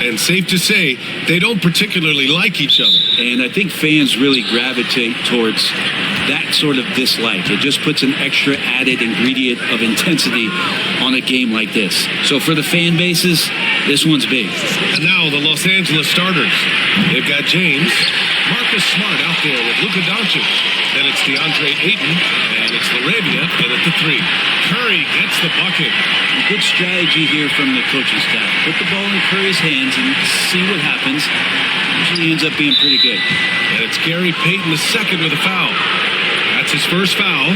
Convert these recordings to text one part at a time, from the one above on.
And safe to say, they don't particularly like each other. And I think fans really gravitate towards that sort of dislike. It just puts an extra added ingredient of intensity on a game like this. So for the fan bases, this one's big. And now the Los Angeles starters. They've got James, Marcus Smart out there with Luka Doncic. Then it's DeAndre Ayton, and it's Laravia in at the 3. Curry gets the bucket. Good strategy here from the coaching staff. Put the ball in Curry's hands and see what happens. Usually ends up being pretty good. And it's Gary Payton II with a foul. That's his first foul.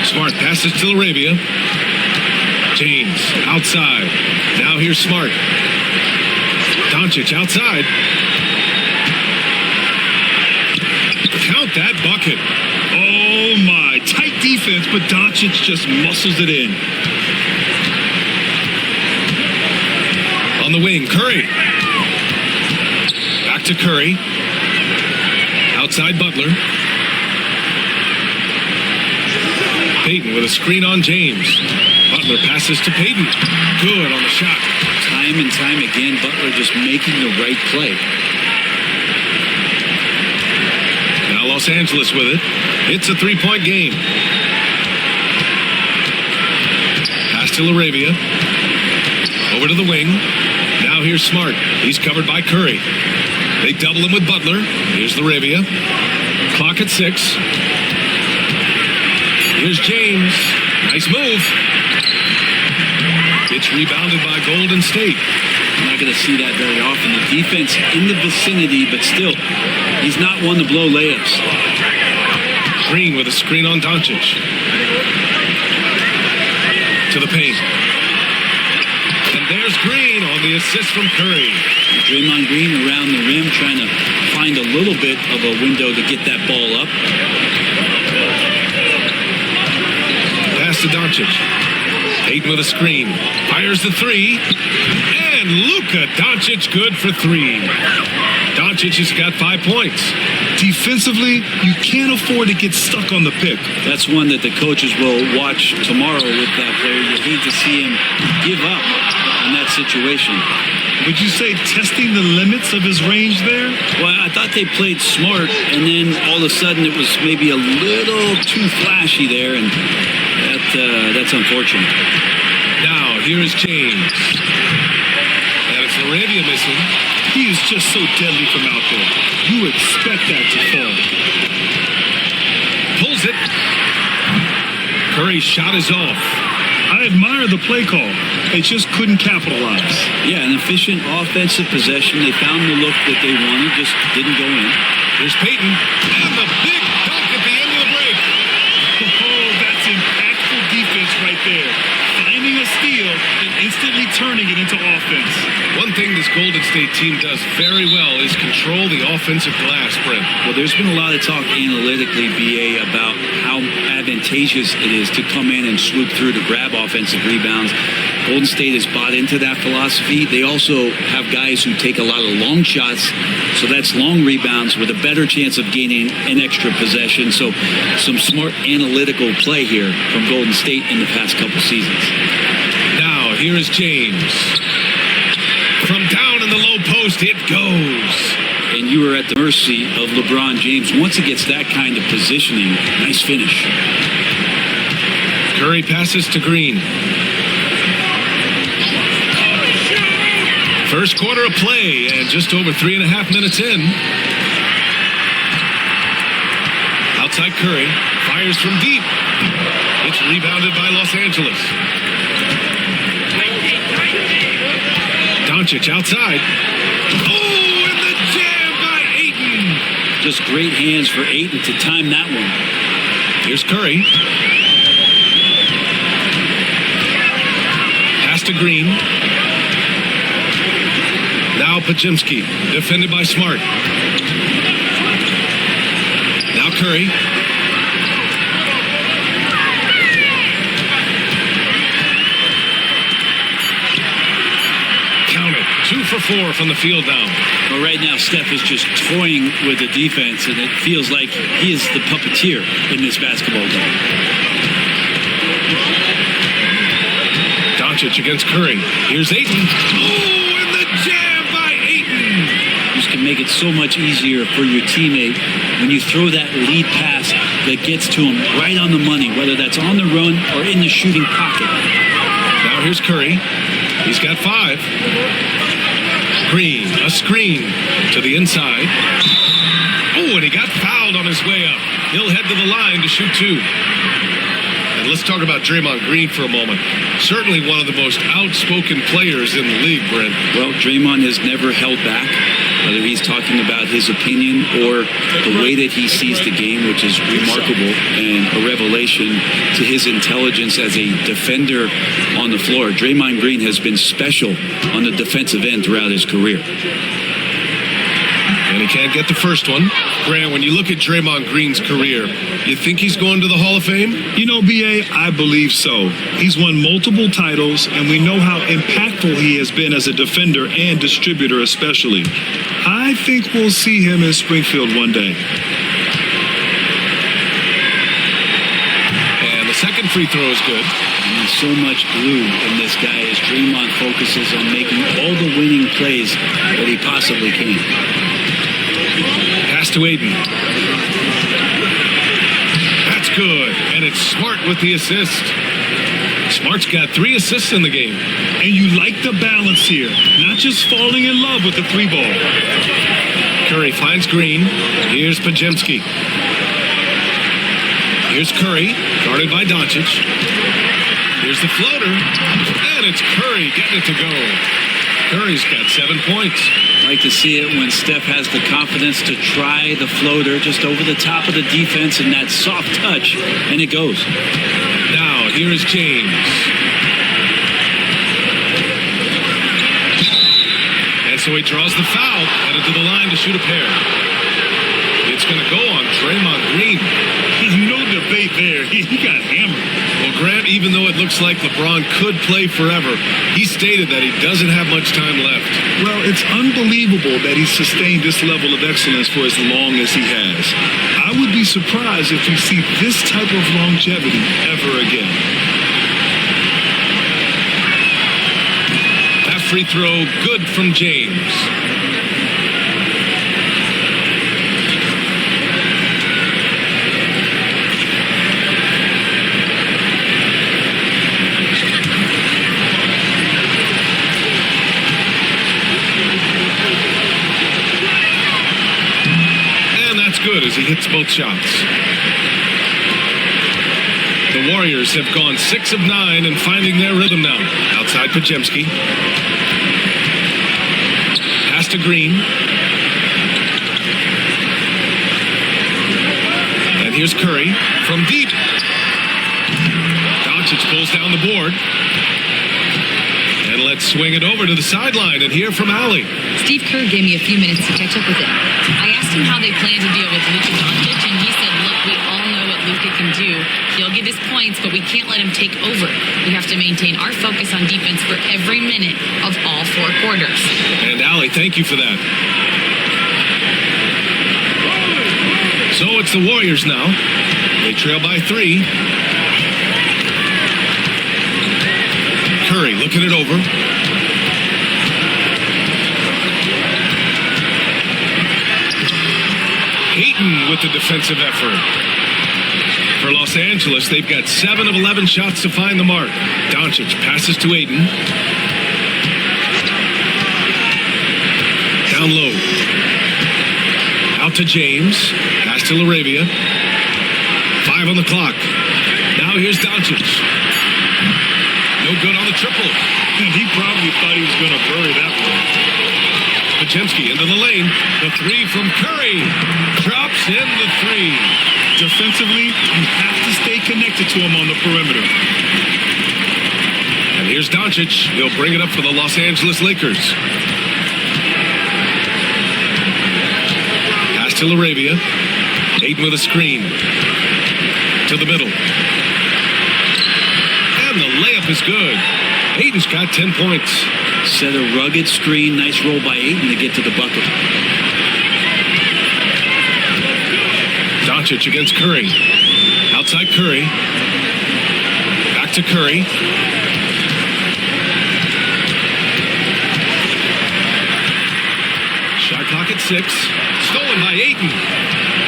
Smart passes to Laravia. James outside. Now here's Smart. Doncic outside. Count that bucket. Oh my, tight defense, but Doncic just muscles it in. On the wing, Curry. Back to Curry. Outside Butler. Payton with a screen on James. Butler passes to Payton. Good on the shot. Time and time again, Butler just making the right play. Now Los Angeles with it. It's a three-point game. Pass to Laravia. Over to the wing. Now here's Smart. He's covered by Curry. They double him with Butler. Here's Laravia. Clock at 6. Here's James. Nice move. It's rebounded by Golden State. I'm not going to see that very often. The defense in the vicinity, but still, he's not one to blow layups. Green with a screen on Doncic. To the paint. And there's Green on the assist from Curry. Draymond Green around the rim trying to find a little bit of a window to get that ball up. Pass to Doncic. Ayton with a screen. Fires the 3. And Luka Doncic good for 3. Doncic has got 5 points. Defensively, you can't afford to get stuck on the pick. That's one that the coaches will watch tomorrow with that player. You hate to see him give up in that situation. Would you say testing the limits of his range there? Well, I thought they played smart, and then all of a sudden it was maybe a little too flashy there, and that's unfortunate. Now, here is James. And it's Laravia missing. He is just so deadly from out there. You expect that to fall. Pulls it. Curry's shot is off. I admire the play call. They just couldn't capitalize. Yeah, an efficient offensive possession. They found the look that they wanted, just didn't go in. Here's Payton. And the big dunk at the end of the break. Oh, that's impactful defense right there. Finding a steal and instantly turning it into offense. One thing this Golden State team does very well is control the offensive glass, Brent. Well, there's been a lot of talk analytically, BA, about how advantageous it is to come in and swoop through to grab offensive rebounds. Golden State has bought into that philosophy. They also have guys who take a lot of long shots, so that's long rebounds with a better chance of gaining an extra possession. So some smart analytical play here from Golden State in the past couple seasons. Now, here is James. From down in the low post, it goes. And you are at the mercy of LeBron James. Once he gets that kind of positioning, nice finish. Curry passes to Green. First quarter of play, and just over 3.5 minutes in. Outside Curry, fires from deep. It's rebounded by Los Angeles. Doncic outside. Oh, and the jam by Ayton. Just great hands for Ayton to time that one. Here's Curry. Pass to Green. Now Podziemski, defended by Smart. Now Curry. Count it. 2 for 4 from the field now. Well, right now, Steph is just toying with the defense, and it feels like he is the puppeteer in this basketball game. Doncic against Curry. Here's Ayton. Oh, and the jam by Ayton. This can make it so much easier for your teammate when you throw that lead pass that gets to him right on the money, whether that's on the run or in the shooting pocket. Now here's Curry. He's got 5. Green, a screen to the inside. Oh, and he got fouled on his way up. He'll head to the line to shoot 2. And let's talk about Draymond Green for a moment. Certainly one of the most outspoken players in the league, Brent. Well, Draymond has never held back, whether he's talking about his opinion or the way that he sees the game, which is remarkable and a revelation to his intelligence as a defender on the floor. Draymond Green has been special on the defensive end throughout his career. And he can't get the first one. Grant, when you look at Draymond Green's career, you think he's going to the Hall of Fame? You know, B.A., I believe so. He's won multiple titles, and we know how impactful he has been as a defender and distributor especially. I think we'll see him in Springfield one day. And the second free throw is good. And so much glue in this guy as Draymond focuses on making all the winning plays that he possibly can. Pass to Ayton. That's good. And it's Smart with the assist. Smart's got 3 assists in the game. And you like the balance here, not just falling in love with the 3 ball. Curry finds Green. Here's Pajemski. Here's Curry, guarded by Doncic. Here's the floater. And it's Curry getting it to go. Curry's got 7 points. I like to see it when Steph has the confidence to try the floater just over the top of the defense and that soft touch, and it goes. Now, here is James. And so he draws the foul, headed to the line to shoot a pair. It's going to go on Draymond Green. No debate there. He got hammered. Well, Grant, even though it looks like LeBron could play forever, he stated that he doesn't have much time left. Well, it's unbelievable that he's sustained this level of excellence for as long as he has. I would be surprised if we see this type of longevity ever again. That free throw, good from James. Good as he hits both shots. The Warriors have gone 6 of 9 and finding their rhythm now. Outside Pajemski. Pass to Green. And here's Curry from deep. Doncic pulls down the board. And let's swing it over to the sideline and hear from Allie. Steve Kerr gave me a few minutes to catch up with him. I asked him how they plan to deal with Luka Doncic, and he said, look, we all know what Luka can do. He'll get his points, but we can't let him take over. We have to maintain our focus on defense for every minute of all 4 quarters. And Allie, thank you for that. So it's the Warriors now. They trail by 3. Curry looking it over. Ayton with the defensive effort. For Los Angeles, they've got 7 of 11 shots to find the mark. Doncic passes to Ayton. Down low. Out to James. Pass to LaRavia. 5 on the clock. Now here's Doncic. No good on the triple. And he probably thought he was going to bury that one. Pajemski into the lane. The 3 from Curry. Drops in the 3. Defensively, you have to stay connected to him on the perimeter. And here's Doncic. He'll bring it up for the Los Angeles Lakers. Pass to LaRavia. Ayton with a screen. To the middle. And the layup is good. Ayton's got 10 points. Set a rugged screen. Nice roll by Ayton to get to the bucket. Doncic against Curry. Outside Curry. Back to Curry. Shot clock at 6. Stolen by Ayton.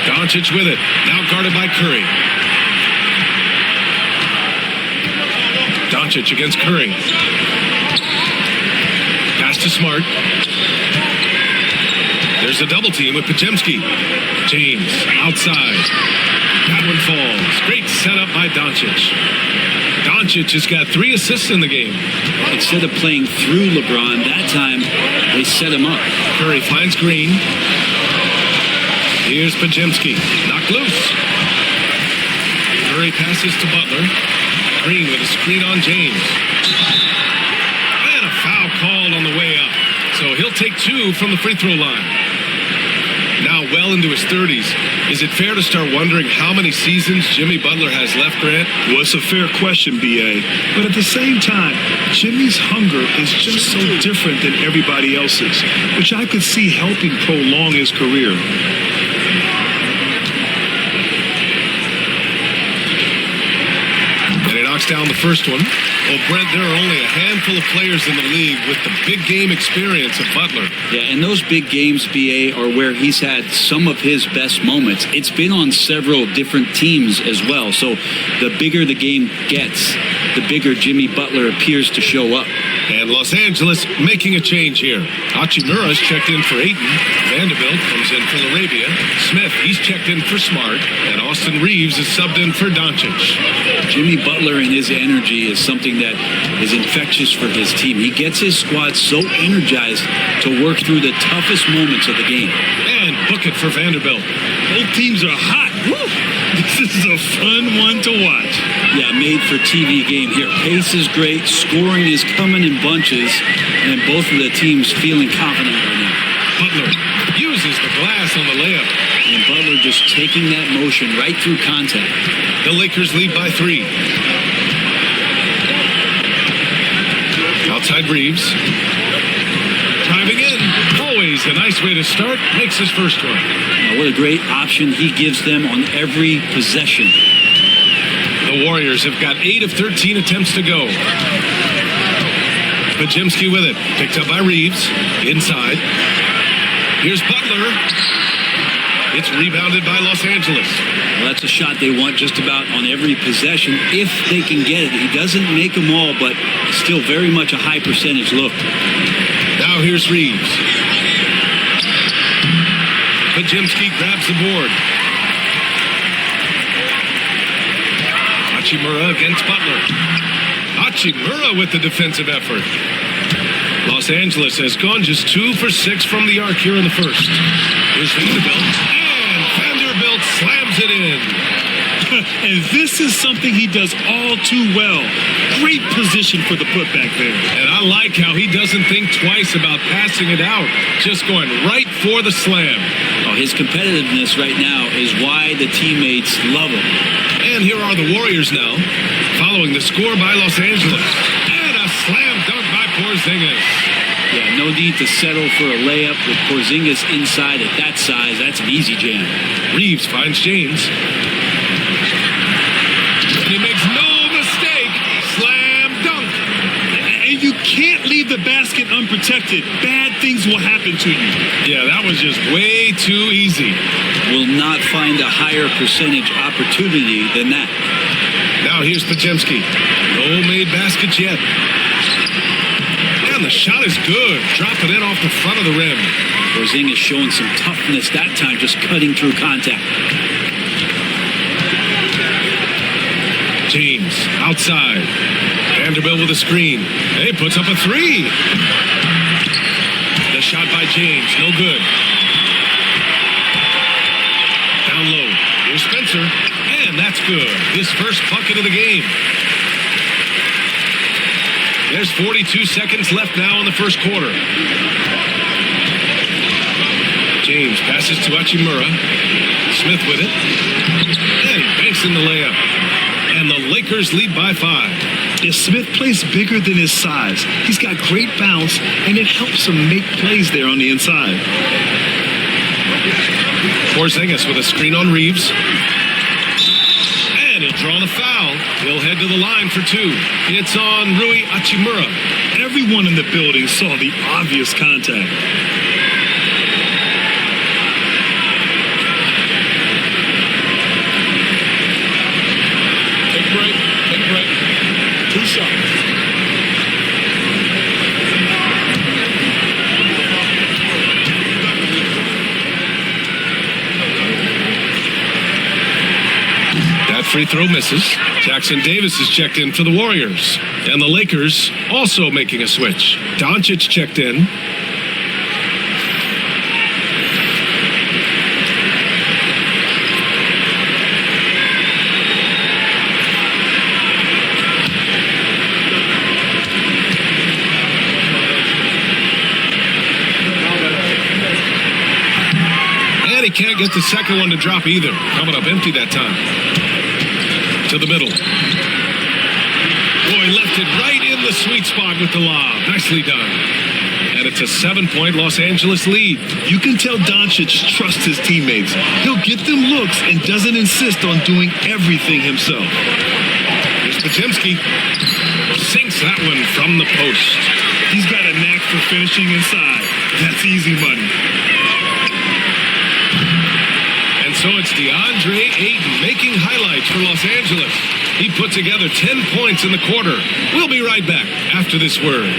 Doncic with it. Now guarded by Curry. Doncic against Curry. Pass to Smart. There's a double team with Podziemski. James outside. That one falls. Great setup by Doncic. Doncic has got 3 assists in the game. Instead of playing through LeBron, that time they set him up. Curry finds Green. Here's Podziemski. Knocked loose. Curry passes to Butler. Green with a screen on James. And a foul called on the way up. So he'll take 2 from the free throw line. Now well into his 30s. Is it fair to start wondering how many seasons Jimmy Butler has left, Grant? Well, it's a fair question, B.A. But at the same time, Jimmy's hunger is just so different than everybody else's, which I could see helping prolong his career. And he knocks down the first one. Well, Brent, there are only a handful of players in the league with the big game experience of Butler. Yeah, and those big games, BA, are where he's had some of his best moments. It's been on several different teams as well. So the bigger the game gets, the bigger Jimmy Butler appears to show up. And Los Angeles making a change here. Hachimura's checked in for Ayton. Vanderbilt comes in for Laravia. Smith, he's checked in for Smart. And Austin Reeves is subbed in for Doncic. Jimmy Butler and his energy is something that is infectious for his team. He gets his squad so energized to work through the toughest moments of the game. And book it for Vanderbilt. Both teams are hot. Woo! This is a fun one to watch. Yeah, made for TV game here. Pace is great. Scoring is coming in bunches. And both of the teams feeling confident right now. Butler uses the glass on the layup. And Butler just taking that motion right through contact. The Lakers lead by 3. Outside Reeves. Driving in. Always a nice way to start. Makes his first one. Now, what a great option he gives them on every possession. The Warriors have got 8 of 13 attempts to go. Podziemski with it. Picked up by Reeves. Inside. Here's Butler. It's rebounded by Los Angeles. Well, that's a shot they want just about on every possession if they can get it. He doesn't make them all, but still very much a high percentage look. Now here's Reeves. Podziemski grabs the board. Hachimura against Butler. Hachimura with the defensive effort. Los Angeles has gone just 2 for 6 from the arc here in the first. Here's Vanderbilt. And Vanderbilt slams it in. And this is something he does all too well. Great position for the putback there. And I like how he doesn't think twice about passing it out. Just going right for the slam. Oh, his competitiveness right now is why the teammates love him. And here are the Warriors now, following the score by Los Angeles. And a slam dunk by Porzingis. Yeah, no need to settle for a layup with Porzingis inside at that size. That's an easy jam. Reeves finds James. And he makes no mistake. Slam dunk. And you can't leave the basket unprotected. Bad things will happen to you. Yeah, that was just way too easy. Will not find a higher percentage opportunity than that. Now here's Podziemski. No made baskets yet. And the shot is good. Dropping in off the front of the rim. Porzingis showing some toughness that time, just cutting through contact. James outside. Vanderbilt with a screen. He puts up a 3. The shot by James. No good. Down low. Here's Spencer. And that's good. His first bucket of the game. There's 42 seconds left now in the first quarter. James passes to Hachimura. Smith with it. And he banks in the layup. And the Lakers lead by 5. If Smith plays bigger than his size, he's got great bounce, and it helps him make plays there on the inside. Porzingis with a screen on Reeves. And he'll draw the foul. He'll head to the line for two. It's on Rui Hachimura. Everyone in the building saw the obvious contact. Take a break. 2 shots. That free throw misses. Jackson Davis is checked in for the Warriors. And the Lakers also making a switch. Doncic checked in. And he can't get the second one to drop either. Coming up empty that time. To the middle. Boy, left it right in the sweet spot with the lob. Nicely done. And it's a 7-point Los Angeles lead. You can tell Doncic trusts his teammates. He'll get them looks and doesn't insist on doing everything himself. Here's Podziemski. Sinks that one from the post. He's got a knack for finishing inside. That's easy money. And so it's DeAndre Ayton making highlights for Los Angeles. He put together 10 points in the quarter. We'll be right back after this word.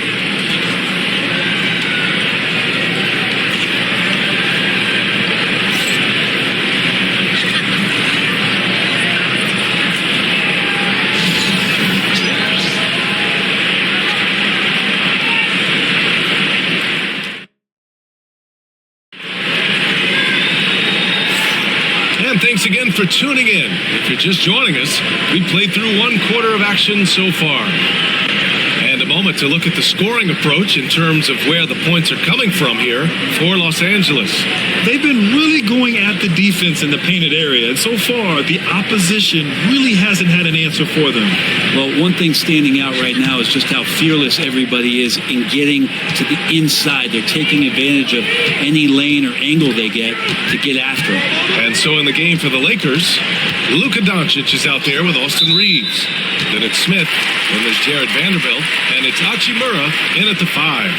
Thanks again for tuning in. If you're just joining us, we played through 1 quarter of action so far. And a moment to look at the scoring approach in terms of where the points are coming from here for Los Angeles. They've been really going at the defense in the painted area, and so far, the opposition really hasn't had an answer for them. Well, one thing standing out right now is just how fearless everybody is in getting to the inside. They're taking advantage of any lane or angle they get to get after it. And so in the game for the Lakers, Luka Doncic is out there with Austin Reeves. Then it's Smith, then there's Jared Vanderbilt, and it's Hachimura in at the 5.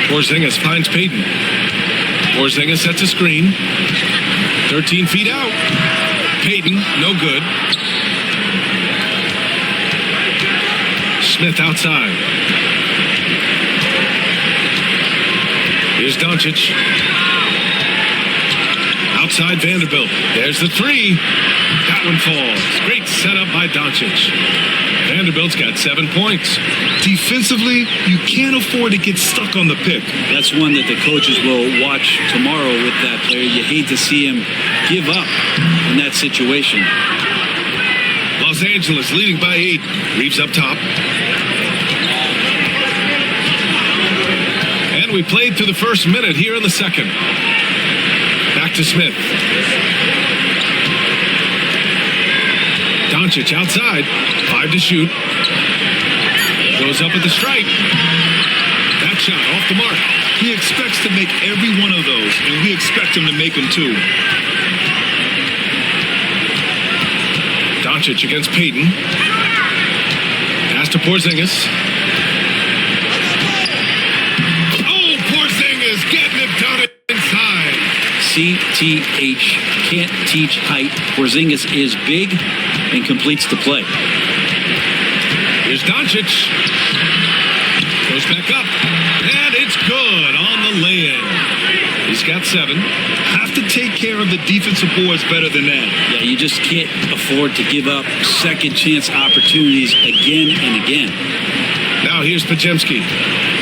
Porzingis finds Payton. Porzingis sets a screen. 13 feet out. Payton, no good. Smith outside. Here's Doncic. Outside Vanderbilt. There's the 3. That one falls. Great setup by Doncic. Vanderbilt's got 7 points. Defensively, you can't afford to get stuck on the pick. That's one that the coaches will watch tomorrow with that player. You hate to see him give up in that situation. Los Angeles leading by 8. Reeves up top. And we played through the first minute here in the second. Back to Smith. Doncic outside. 5 to shoot. Goes up at the stripe. That shot off the mark. He expects to make every one of those, and we expect him to make them too. Doncic against Payton. Pass to Porzingis. Oh, Porzingis getting it done inside. CTH can't teach height. Porzingis is big and completes the play. Here's Doncic. Goes back up. And it's good on the lay-in. He's got 7. Have to take care of the defensive boards better than that. Yeah, you just can't afford to give up second chance opportunities again and again. Now here's Podziemski.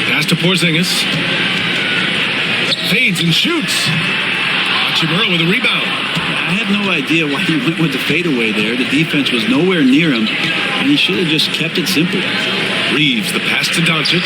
Pass to Porzingis. Fades and shoots. Hachimura with a rebound. I have no idea why he went with the fadeaway there. The defense was nowhere near him, and he should have just kept it simple. Reeves, the pass to Doncic.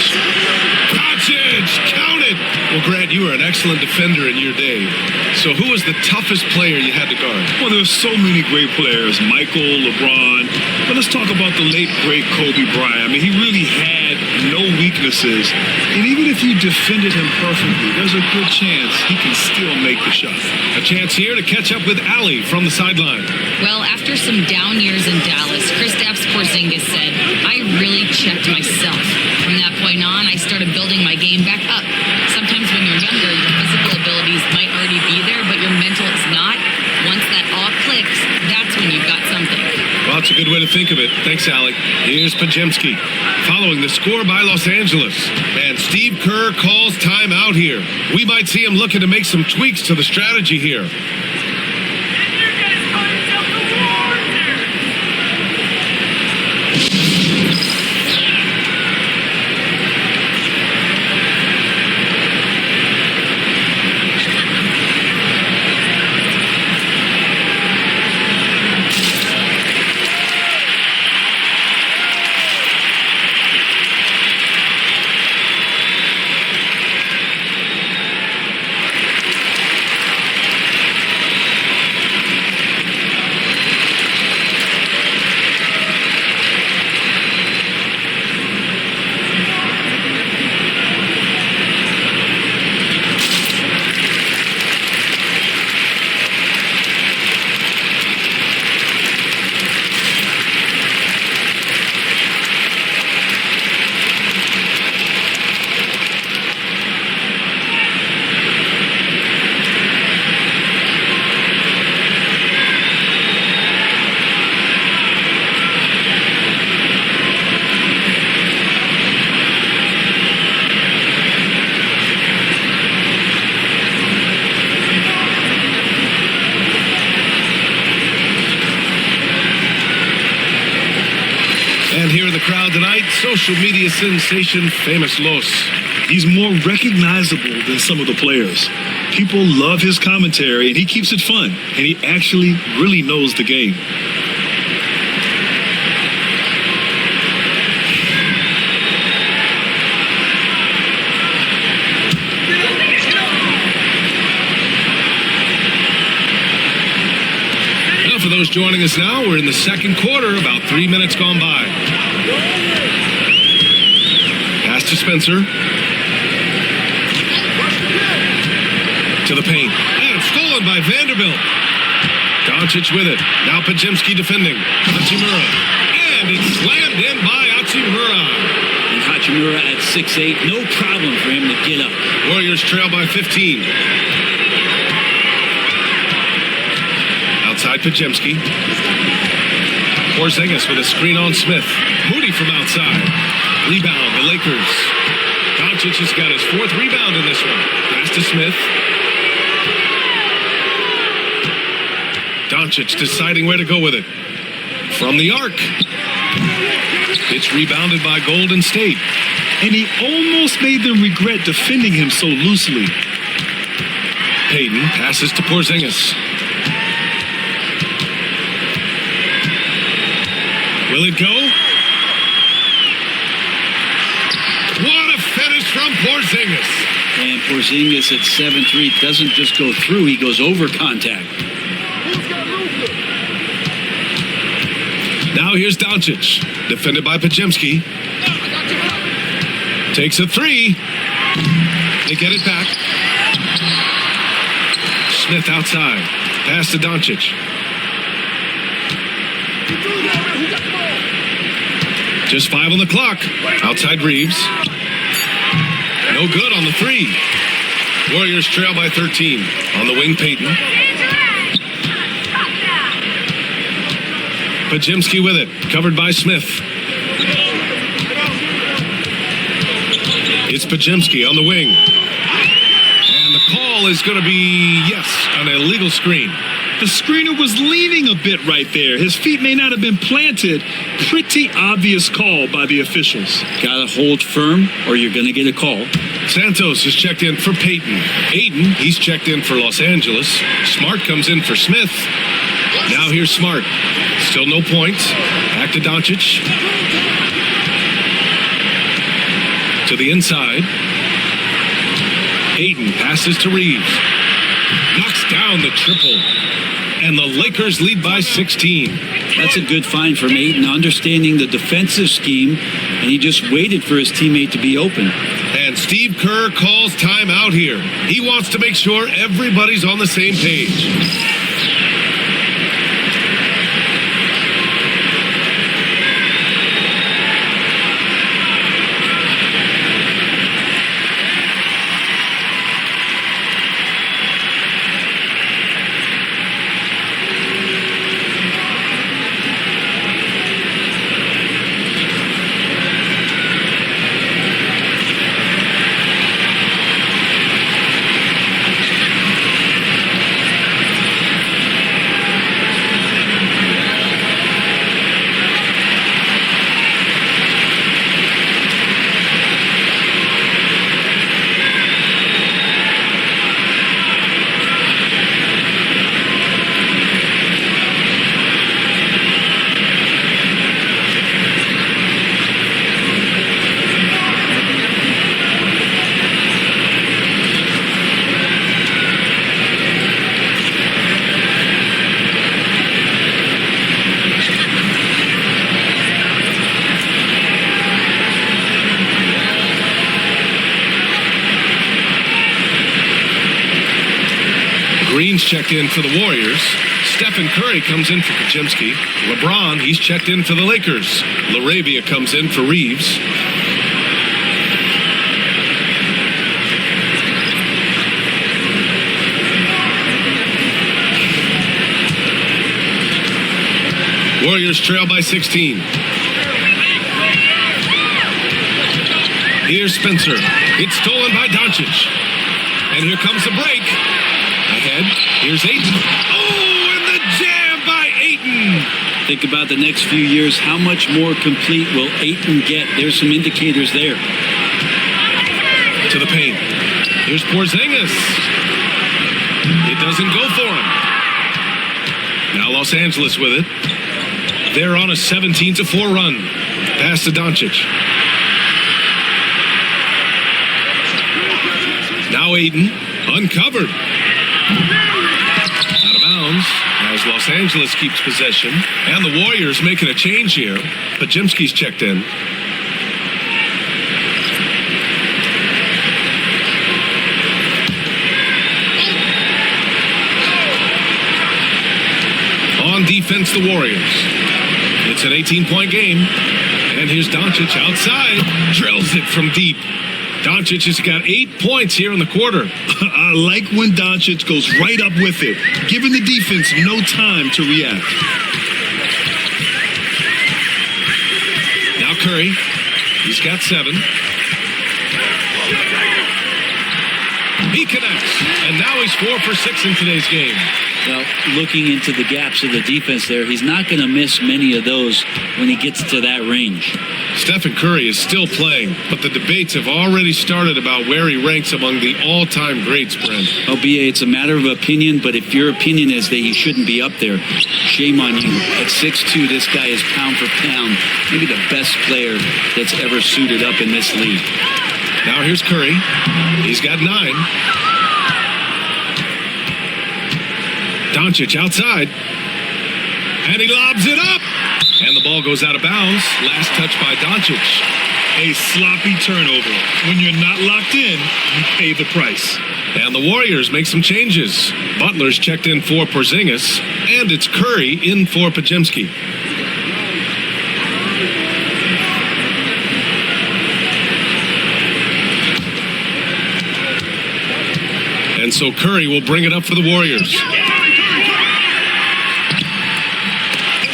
Doncic, count it! Well, Grant, you were an excellent defender in your day. So who was the toughest player you had to guard? Well, there's so many great players, Michael, LeBron. But let's talk about the late, great Kobe Bryant. I mean, he really had no weaknesses. And even if you defended him perfectly, there's a good chance he can still make the shot. A chance here to catch up with Allie from the sideline. Well, after some down years in Dallas, Kristaps Porzingis said, I really checked myself. From that point on, I started building my game back up. Sometimes when you're younger, your physical abilities might already be there, but your mental is not. Once that all clicks, that's when you've got something. Well, that's a good way to think of it. Thanks, Allie. Here's Pajemski. Following the score by Los Angeles. And Steve Kerr calls timeout here. We might see him looking to make some tweaks to the strategy here. And here in the crowd tonight, social media sensation Famous Los. He's more recognizable than some of the players. People love his commentary, and he keeps it fun. And he actually really knows the game. Well, for those joining us now, we're in the second quarter, about 3 minutes gone by. Pass to Spencer. To the paint. And stolen by Vanderbilt. Doncic with it. Now Pajemski defending. Hachimura. And it's slammed in by Hachimura. And Hachimura at 6'8", no problem for him to get up. Warriors trail by 15. Outside Pajemski. Porzingis with a screen on Smith. Moody from outside. Rebound, the Lakers. Doncic has got his fourth rebound in this one. Pass to Smith. Doncic deciding where to go with it. From the arc. It's rebounded by Golden State. And he almost made them regret defending him so loosely. Payton passes to Porzingis. Will it go? What a finish from Porzingis. And Porzingis at 7'3" doesn't just go through, he goes over contact. Now here's Doncic, defended by Pajemski. Takes a three. They get it back. Smith outside. Pass to Doncic. Just 5 on the clock. Outside Reeves. No good on the three. Warriors trail by 13. On the wing, Payton. Pajemski with it. Covered by Smith. It's Pajemski on the wing. And the call is going to be, yes, an illegal screen. The screener was leaning a bit right there. His feet may not have been planted. Pretty obvious call by the officials. Gotta hold firm or you're gonna get a call. Santos is checked in for Peyton. Aiden, he's checked in for Los Angeles. Smart comes in for Smith. Now here's Smart. Still no points. Back to Doncic. To the inside. Aiden passes to Reeves. Knocks down the triple. And the Lakers lead by 16. That's a good find from Aiden, understanding the defensive scheme, and he just waited for his teammate to be open. And Steve Kerr calls timeout here. He wants to make sure everybody's on the same page. Green's checked in for the Warriors. Stephen Curry comes in for Kajimski. LeBron, he's checked in for the Lakers. LaRavia comes in for Reeves. Warriors trail by 16. Here's Spencer. It's stolen by Doncic. And here comes the break. Ahead. Here's Ayton. Oh, and the jam by Ayton. Think about the next few years. How much more complete will Ayton get? There's some indicators there. To the paint. Here's Porzingis. It doesn't go for him. Now Los Angeles with it. They're on a 17-4 run. Pass to Doncic. Now Ayton, uncovered. Out of bounds as Los Angeles keeps possession. And the Warriors making a change here. Kajimski's checked in. On defense, the Warriors. It's an 18-point game. And here's Doncic outside. Drills it from deep. Doncic has got 8 points here in the quarter. I like when Doncic goes right up with it, giving the defense no time to react. Now Curry. He's got 7. He connects. And now he's 4 for 6 in today's game. Well, looking into the gaps of the defense there, he's not going to miss many of those when he gets to that range. Stephen Curry is still playing, but the debates have already started about where he ranks among the all-time greats, Brent. Oh, B.A., it's a matter of opinion, but if your opinion is that he shouldn't be up there, shame on you. At 6'2", this guy is pound for pound, maybe the best player that's ever suited up in this league. Now here's Curry. He's got 9. Doncic outside. And he lobs it up. And the ball goes out of bounds. Last touch by Doncic. A sloppy turnover. When you're not locked in, you pay the price. And the Warriors make some changes. Butler's checked in for Porzingis. And it's Curry in for Kajimski. And so Curry will bring it up for the Warriors.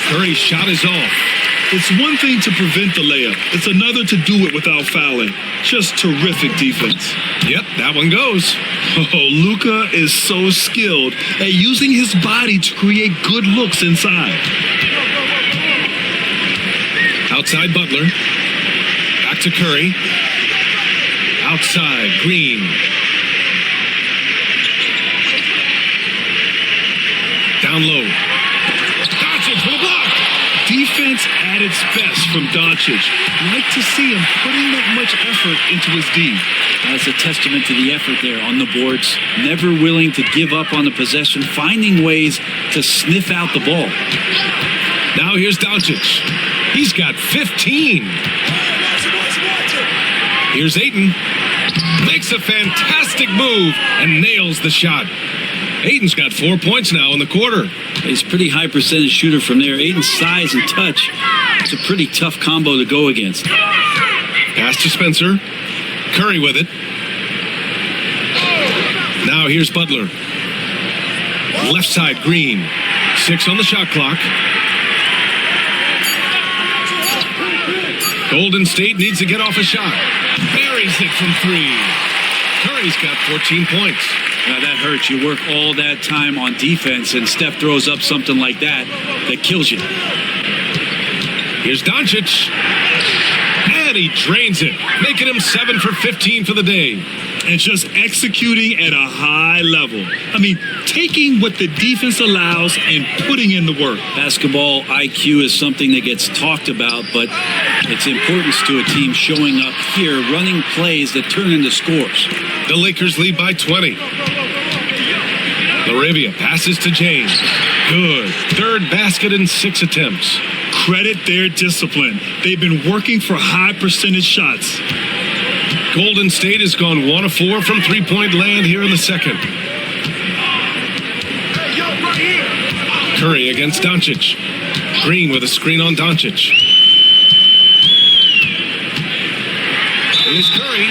Curry's shot is off. It's one thing to prevent the layup. It's another to do it without fouling. Just terrific defense. Yep, that one goes. Oh, Luka is so skilled at using his body to create good looks inside. Outside Butler. Back to Curry. Outside, Green. Down low. Doncic for the block. Defense at its best from Doncic. Like to see him putting that much effort into his D. That's a testament to the effort there on the boards. Never willing to give up on the possession, finding ways to sniff out the ball. Now here's Doncic. He's got 15. Here's Ayton. Makes a fantastic move and nails the shot. Ayton's got 4 points now in the quarter. He's a pretty high percentage shooter from there. Ayton's size and touch, it's a pretty tough combo to go against. Pass to Spencer. Curry with it. Now here's Butler. Left side, Green. 6 on the shot clock. Golden State needs to get off a shot. Buries it from 3. Curry's got 14 points. Now that hurts. You work all that time on defense, and Steph throws up something like that kills you. Here's Doncic. And he drains it, making him 7 for 15 for the day. And just executing at a high level. I mean, taking what the defense allows and putting in the work. Basketball IQ is something that gets talked about, but its importance to a team showing up here, running plays that turn into scores. The Lakers lead by 20. Laravia passes to James. Good. Third basket in 6 attempts. Credit their discipline. They've been working for high percentage shots. Golden State has gone 1 of 4 from three-point land here in the second. Curry against Doncic. Green with a screen on Doncic. Here's Curry,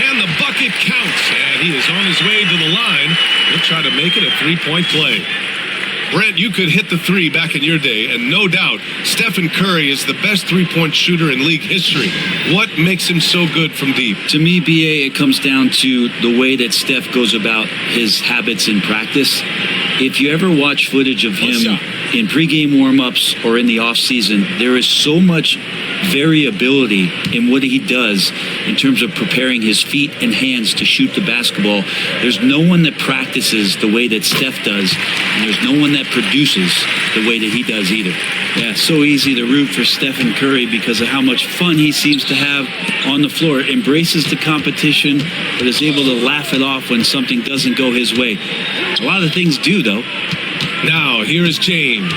and the bucket counts. And he is on his way to the line. He'll try to make it a three-point play. Brent, you could hit the 3 back in your day, and no doubt, Stephen Curry is the best three-point shooter in league history. What makes him so good from deep? To me, BA, it comes down to the way that Steph goes about his habits in practice. If you ever watch footage of him in pregame warm-ups or in the offseason, there is so much variability in what he does in terms of preparing his feet and hands to shoot the basketball. There's no one that practices the way that Steph does, and there's no one that produces the way that he does either. Yeah, so easy to root for Stephen Curry because of how much fun he seems to have on the floor. Embraces the competition, but is able to laugh it off when something doesn't go his way. A lot of things do, though. Now, here is James.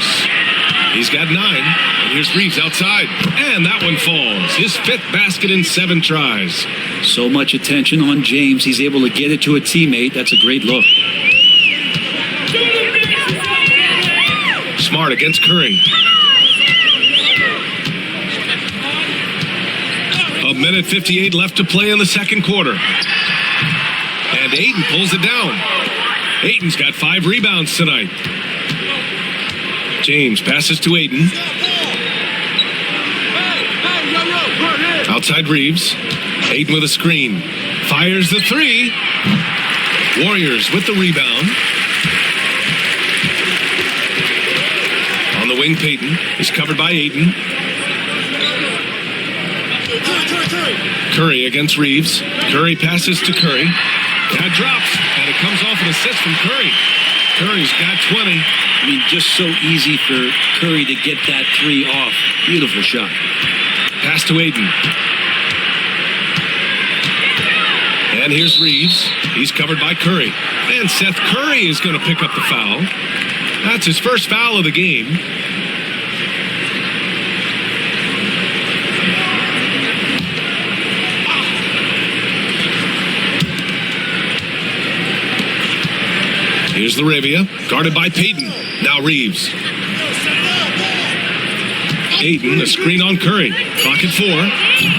He's got 9. And here's Reeves outside. And that one falls. His 5th basket in 7 tries. So much attention on James. He's able to get it to a teammate. That's a great look. Smart against Curry. A minute 58 left to play in the second quarter. And Ayton pulls it down. Ayton's got 5 rebounds tonight. James passes to Ayton. Outside Reeves. Ayton with a screen. Fires the 3. Warriors with the rebound. On the wing, Payton. He's covered by Ayton. Curry against Reeves. Curry passes to Curry. That drops, and it comes off an assist from Curry. Curry's got 20. I mean, just so easy for Curry to get that 3 off. Beautiful shot. Pass to Ayton. And here's Reeves. He's covered by Curry. And Seth Curry is going to pick up the foul. That's his first foul of the game. Here's Laravia, guarded by Payton. Now Reeves. Ayton, a screen on Curry. Clock at 4.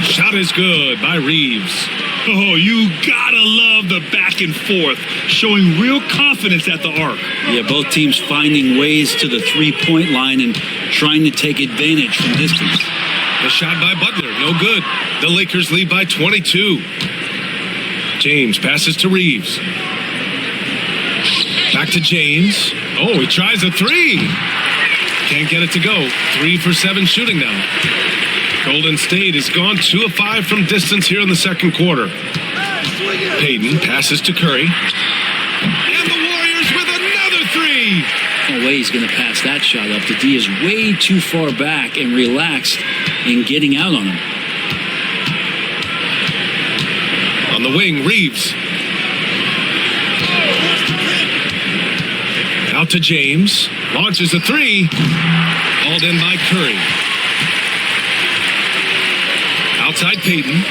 Shot is good by Reeves. Oh, you gotta love the back and forth, showing real confidence at the arc. Yeah, both teams finding ways to the three-point line and trying to take advantage from distance. The shot by Butler, no good. The Lakers lead by 22. James passes to Reeves. Back to James. Oh, he tries a 3. Can't get it to go. 3 for 7 shooting now. Golden State has gone 2 of 5 from distance here in the second quarter. Payton passes to Curry. And the Warriors with another three. No way he's going to pass that shot up. The D is way too far back and relaxed in getting out on him. On the wing, Reeves. Out to James. Launches a three. Hauled in by Curry. Outside Payton.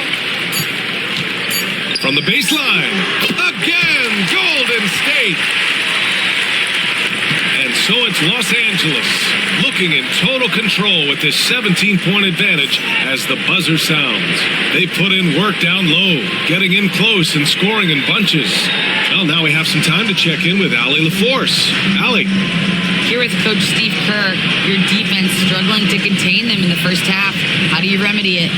From the baseline. Again, Golden State. And so it's Los Angeles looking in total control with this 17-point advantage as the buzzer sounds. They put in work down low, getting in close and scoring in bunches. Well, now we have some time to check in with Allie LaForce. Allie. Here with Coach Steve Kerr, your defense struggling to contain them in the first half. How do you remedy it?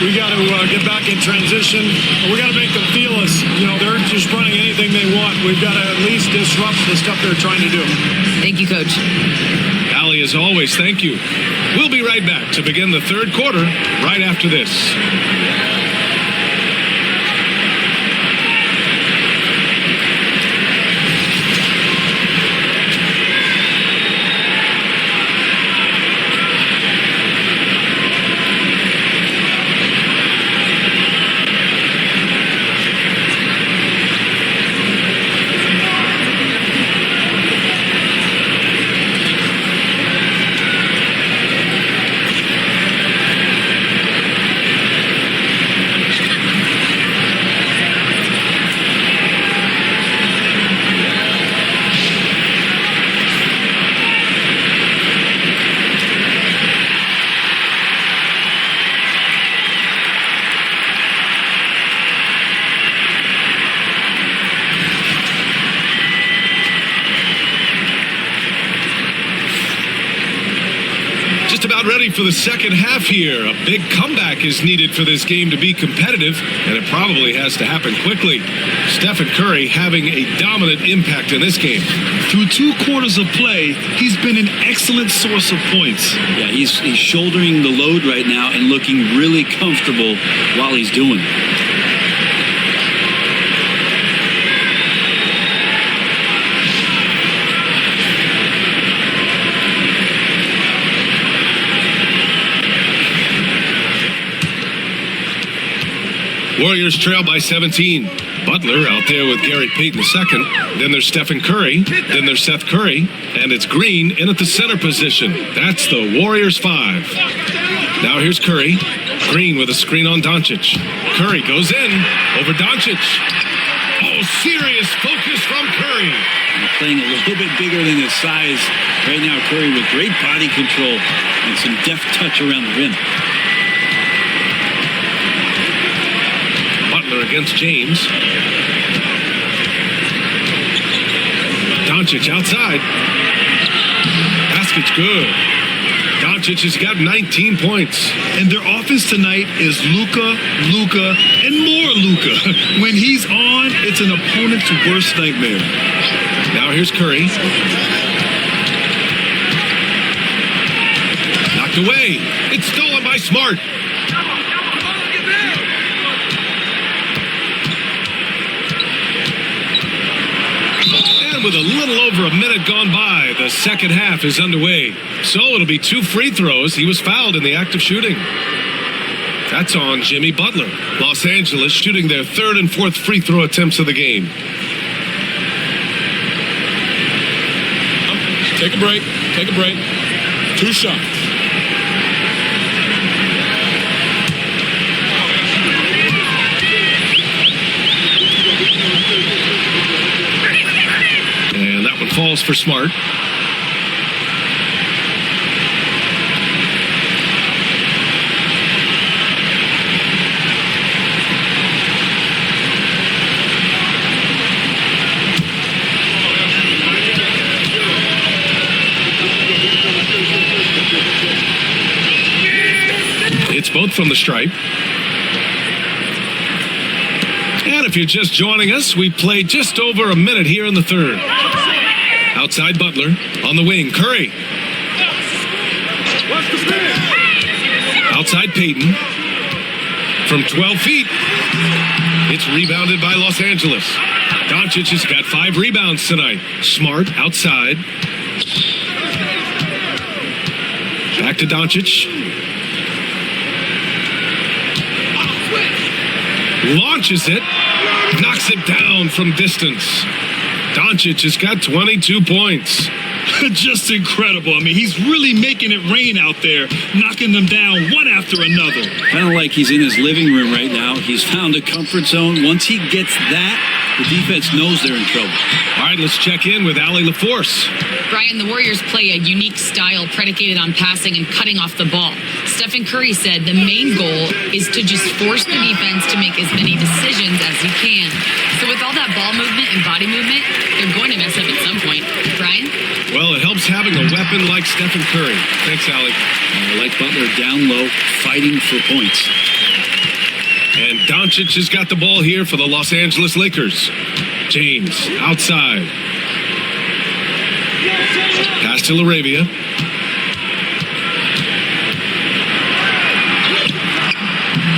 We got to get back in transition. We got to make them feel us. You know, they're just running anything they want. We've got to at least disrupt the stuff they're trying to do. Thank you, Coach. Allie, as always, thank you. We'll be right back to begin the third quarter right after this. Ready for the second half here. A big comeback is needed for this game to be competitive, and it probably has to happen quickly. Stephen Curry having a dominant impact in this game. Through 2 quarters of play, he's been an excellent source of points. Yeah, he's shouldering the load right now and looking really comfortable while he's doing it. Warriors trail by 17. Butler out there with Gary Payton II. Then there's Stephen Curry. Then there's Seth Curry. And it's Green in at the center position. That's the Warriors 5. Now here's Curry. Green with a screen on Doncic. Curry goes in over Doncic. Oh, serious focus from Curry. And playing a little bit bigger than his size right now. Curry with great body control and some deft touch around the rim. Against James. Doncic outside. Basket's good. Doncic has got 19 points. And their offense tonight is Luka, and more Luka. When he's on, it's an opponent's worst nightmare. Now here's Curry. Knocked away. It's stolen by Smart. With a little over a minute gone by, the second half is underway. So it'll be 2 free throws. He was fouled in the act of shooting. That's on Jimmy Butler. Los Angeles shooting their 3rd and 4th free throw attempts of the game. Take a break. 2 shots. And that one falls for Smart. It's both from the stripe. And if you're just joining us, we played just over a minute here in the third. Outside Butler, on the wing, Curry. Outside Payton. From 12 feet. It's rebounded by Los Angeles. Doncic has got 5 rebounds tonight. Smart outside. Back to Doncic. Launches it. Knocks it down from distance. Doncic has got 22 points. Just incredible. I mean, he's really making it rain out there, knocking them down one after another. Kind of like he's in his living room right now. He's found a comfort zone. Once he gets that, the defense knows they're in trouble. All right, let's check in with Allie LaForce. Brian, the Warriors play a unique style predicated on passing and cutting off the ball. Stephen Curry said the main goal is to just force the defense to make as many decisions as you can. So with all that ball movement and body movement, they're going to mess up at some point. Brian? Well, it helps having a weapon like Stephen Curry. Thanks, Allie. I like Butler down low, fighting for points. And Doncic has got the ball here for the Los Angeles Lakers. James outside. Pass to LaRavia.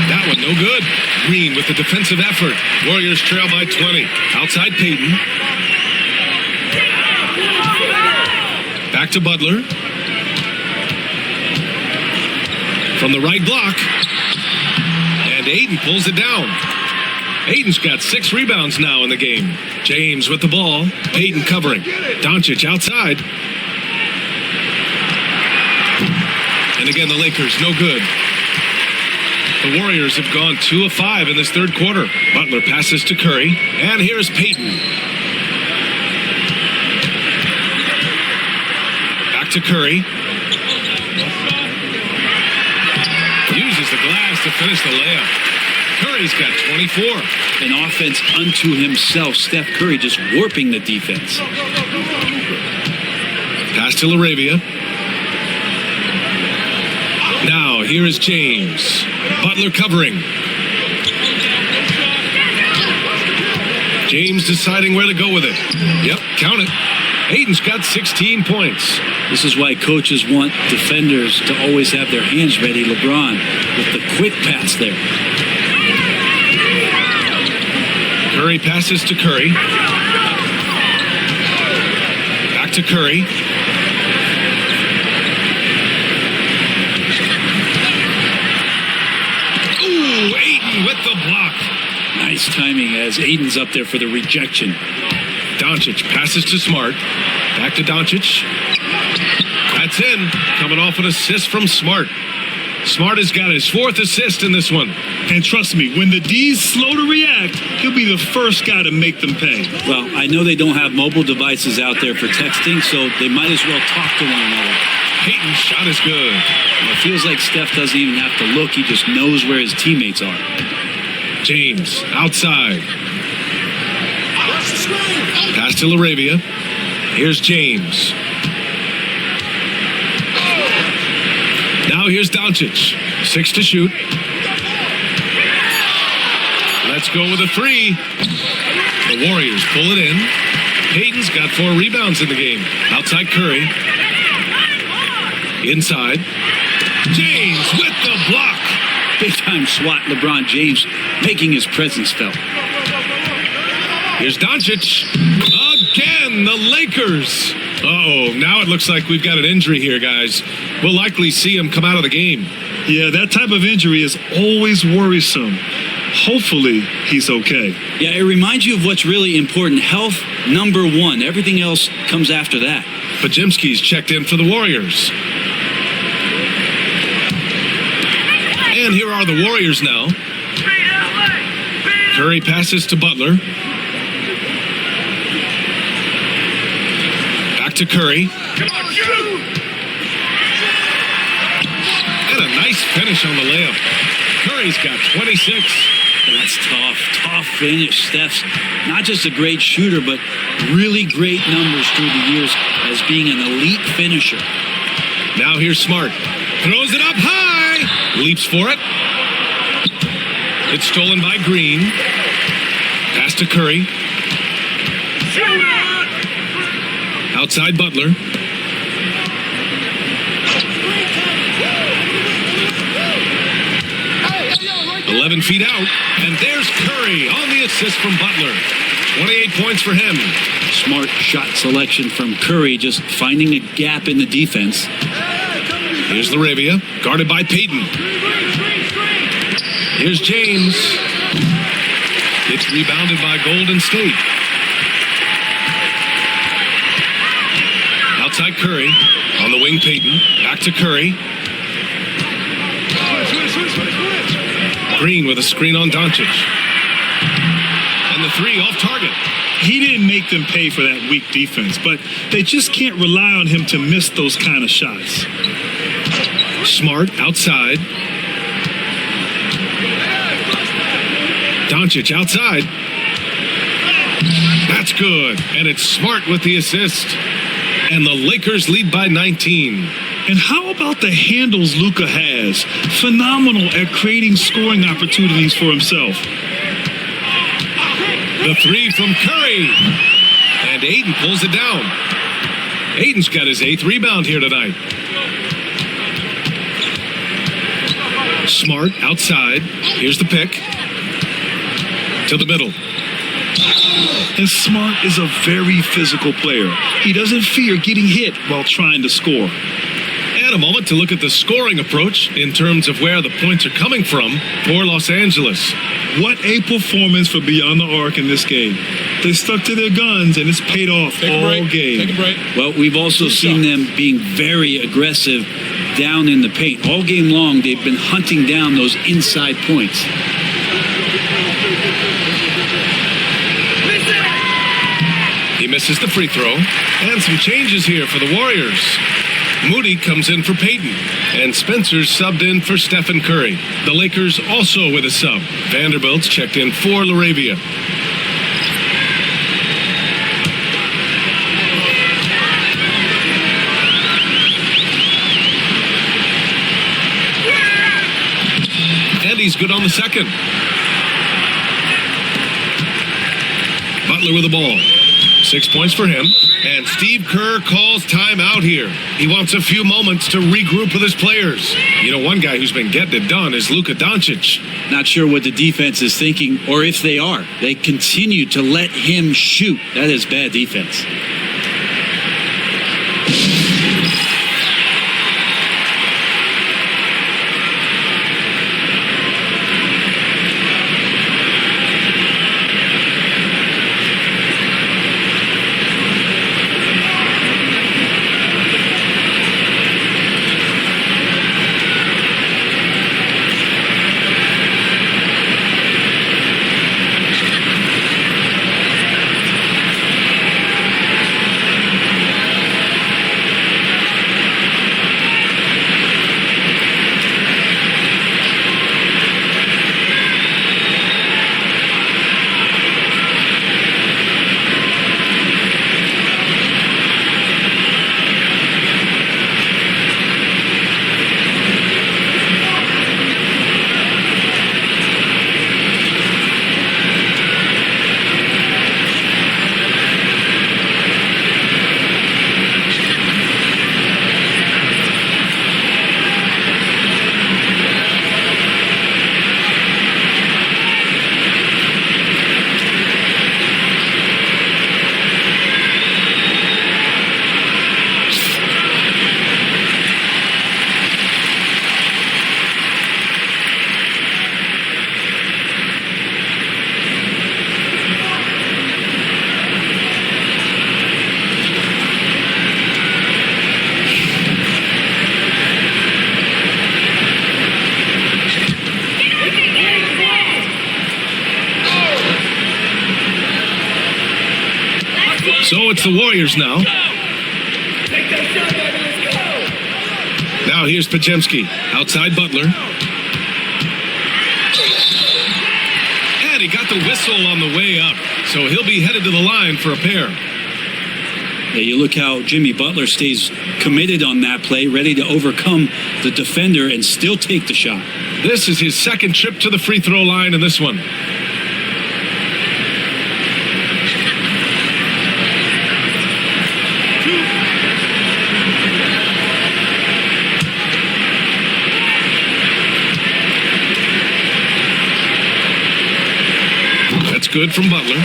That one no good. Green with the defensive effort. Warriors trail by 20. Outside Payton. Back to Butler. From the right block. And Ayton pulls it down. Ayton's got 6 rebounds now in the game. James with the ball. Payton covering. Doncic outside. And again, the Lakers, no good. The Warriors have gone 2 of 5 in this third quarter. Butler passes to Curry. And here's Payton. Back to Curry. Uses the glass to finish the layup. Curry's got 24. An offense unto himself. Steph Curry just warping the defense. Pass to LaRavia. Now, here is James. Butler covering. James deciding where to go with it. Yep, count it. Ayton's got 16 points. This is why coaches want defenders to always have their hands ready. LeBron with the quick pass there. Curry passes to Curry. Back to Curry. Ooh, Ayton with the block. Nice timing as Ayton's up there for the rejection. Doncic passes to Smart. Back to Doncic. That's in. Coming off an assist from Smart. Smart has got his 4th assist in this one. And trust me, when the D's slow to react, he'll be the first guy to make them pay. Well, I know they don't have mobile devices out there for texting, so they might as well talk to one another. Payton's shot is good. Well, it feels like Steph doesn't even have to look. He just knows where his teammates are. James outside. Pass to LaRavia. Here's James. Now here's Doncic. 6 to shoot. Let's go with a 3. The Warriors pull it in. Payton's got 4 rebounds in the game. Outside Curry. Inside. James with the block. Big time swat, LeBron James making his presence felt. Here's Doncic. Again, the Lakers. Uh-oh, now it looks like we've got an injury here, guys. We'll likely see him come out of the game. Yeah, that type of injury is always worrisome. Hopefully, he's okay. Yeah, it reminds you of what's really important. Health, number 1. Everything else comes after that. Pajimski's checked in for the Warriors. And here are the Warriors now. Curry passes to Butler. Back to Curry. And a nice finish on the layup. Curry's got 26. That's tough finish. Steph's not just a great shooter, but really great numbers through the years as being an elite finisher. Now here's Smart. Throws it up high. Leaps for it. It's stolen by Green. Pass to Curry. Outside Butler. feet out, and there's Curry on the assist from Butler. 28 points for him. Smart shot selection from Curry, just finding a gap in the defense. Here's LaRavia, guarded by Payton. Here's James. It's rebounded by Golden State. Outside Curry. On the wing, Payton. Back to Curry. Green with a screen on Doncic. And the three off target. He didn't make them pay for that weak defense, but they just can't rely on him to miss those kind of shots. Smart outside. Doncic outside. That's good. And it's Smart with the assist. And the Lakers lead by 19. And how about the handles Luka has? Phenomenal at creating scoring opportunities for himself. The three from Curry. And Ayton pulls it down. Ayton's got his 8th rebound here tonight. Smart outside. Here's the pick. To the middle. And Smart is a very physical player. He doesn't fear getting hit while trying to score. And a moment to look at the scoring approach in terms of where the points are coming from for Los Angeles. What a performance for Beyond the Arc in this game. They stuck to their guns, and it's paid off all game. Take a break. Well, we've also seen them being very aggressive down in the paint. All game long, they've been hunting down those inside points. He misses the free throw. And some changes here for the Warriors. Moody comes in for Payton. And Spencer's subbed in for Stephen Curry. The Lakers also with a sub. Vanderbilt's checked in for LaRavia. And he's good on the second. Butler with the ball. 6 points for him. And Steve Kerr calls timeout here. He wants a few moments to regroup with his players. You know, one guy who's been getting it done is Luka Doncic. Not sure what the defense is thinking, or if they are. They continue to let him shoot. That is bad defense. So it's the Warriors now. Now here's Podziemski. Outside Butler. And he got the whistle on the way up. So he'll be headed to the line for a pair. Yeah, you look how Jimmy Butler stays committed on that play, ready to overcome the defender and still take the shot. This is his second trip to the free throw line in this one. good from Butler.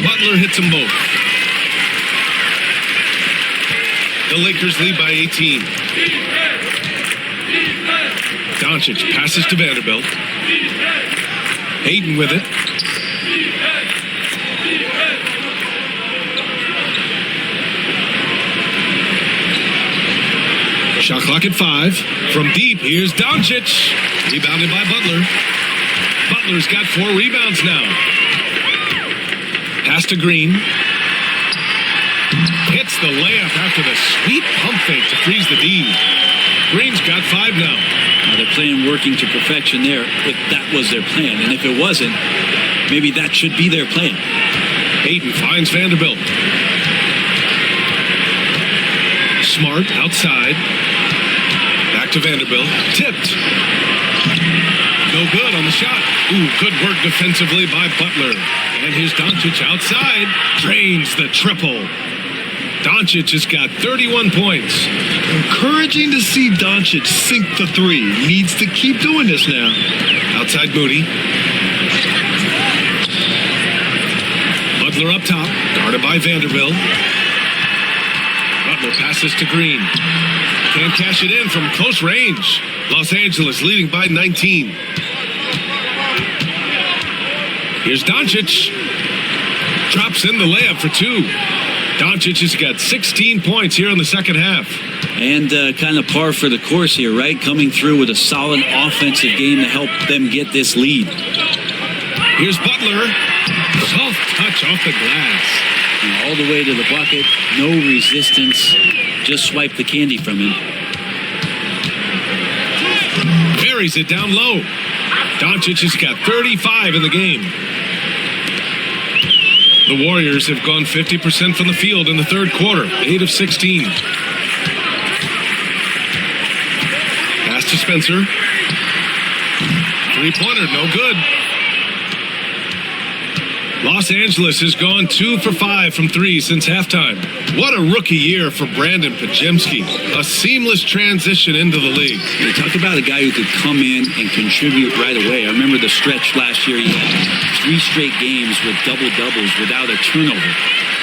Butler hits them both. The Lakers lead by 18. Doncic passes to Vanderbilt. Hayden with it. Shot clock at 5. From deep, here's Doncic. Rebounded by Butler. Butler's got 4 rebounds now. Pass to Green. Hits the layup after the sweet pump fake to freeze the D. Green's got 5 now. They're playing working to perfection there, if that was their plan. And if it wasn't, maybe that should be their plan. Hayden finds Vanderbilt. Smart outside. Back to Vanderbilt. Tipped. No good on the shot. Ooh, good work defensively by Butler. And here's Doncic outside. Drains the triple. Doncic has got 31 points. Encouraging to see Doncic sink the 3. Needs to keep doing this now. Outside Moody. Butler up top. Guarded by Vanderbilt. Butler passes to Green. Can't cash it in from close range. Los Angeles leading by 19. Here's Doncic. Drops in the layup for 2. Doncic has got 16 points here in the second half. And kind of par for the course here, right? Coming through with a solid offensive game to help them get this lead. Here's Butler. Soft touch off the glass. And all the way to the bucket. No resistance. Just swipe the candy from him. Buries it down low. Doncic has got 35 in the game. The Warriors have gone 50% from the field in the third quarter, 8 of 16. Pass to Spencer. Three-pointer, no good. Los Angeles has gone 2 for 5 from 3 since halftime. What a rookie year for Brandon Podziemski. A seamless transition into the league. You talk about a guy who could come in and contribute right away. I remember the stretch last year. He had 3 straight games with double-doubles without a turnover.